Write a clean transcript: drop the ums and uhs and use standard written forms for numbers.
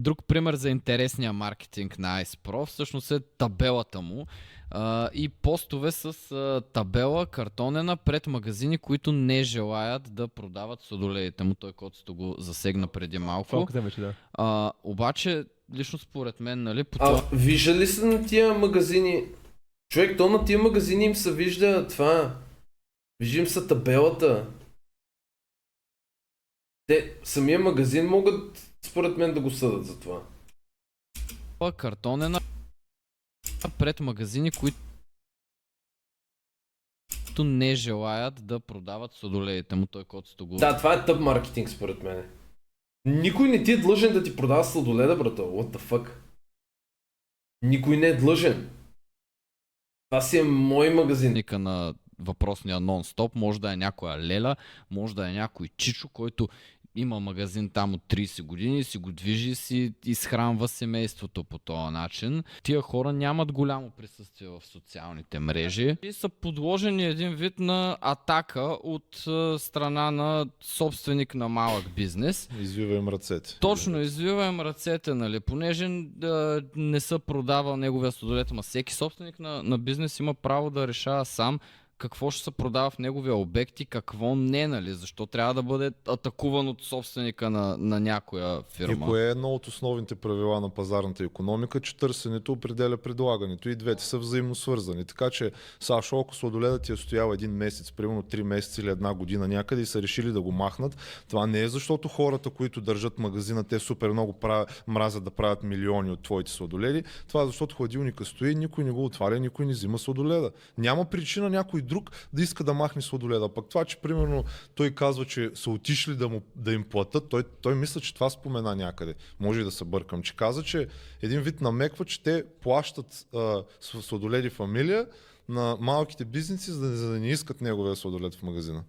Друг пример за интересния маркетинг на Ice Pro всъщност е табелата му и постове с табела картонена пред магазини, които не желаят да продават сладоледите му. Той Коцето го засегна преди малко. Фокусът вече, да. Обаче, лично според мен, нали, по А това... вижда ли се на тия магазини? Човек, то на тия магазини им се вижда това. Вижда им се табелата. Те, самия магазин могат, според мен, да го съдат за това. Картонена пред магазини, които не желаят да продават сладоледите му. Той Коцето го... Да, това е тъп маркетинг, според мен. Никой не ти е длъжен да ти продава сладоледа, брато. What the fuck? Никой не е длъжен. Това си е мой магазин. На въпросния нон-стоп, може да е някоя леля, може да е някой чичо, който има магазин там от 30 години, си го движи, си изхранва семейството по този начин. Тия хора нямат голямо присъствие в социалните мрежи и са подложени един вид на атака от страна на собственик на малък бизнес. Извива им ръцете. Точно, извива им ръцете, нали, понеже не са продавал неговия сладолед, ама всеки собственик на бизнес има право да решава сам какво ще се продава в неговия обект и какво не, нали? Защо трябва да бъде атакуван от собственика на някоя фирма? И кое е едно от основните правила на пазарната икономика, че търсенето определя предлагането и двете са взаимно свързани. Така че, Сашо, ако сладоледът ти е стоял един месец, примерно 3 месеца или една година някъде и са решили да го махнат, това не е защото хората, които държат магазина, те супер много мразят да правят милиони от твоите сладоледи. Това е защото хладилника стои, никой не го отваря, никой не взима сладоледа. Няма причина някой друг да иска да махне сладоледа. Пък това, че примерно той казва, че са отишли да им платят, той мисля, че това спомена някъде. Може и да се бъркам. Че каза, че един вид намеква, че те плащат сладоледи фамилия на малките бизнеси, за да не искат неговия сладолед в магазина.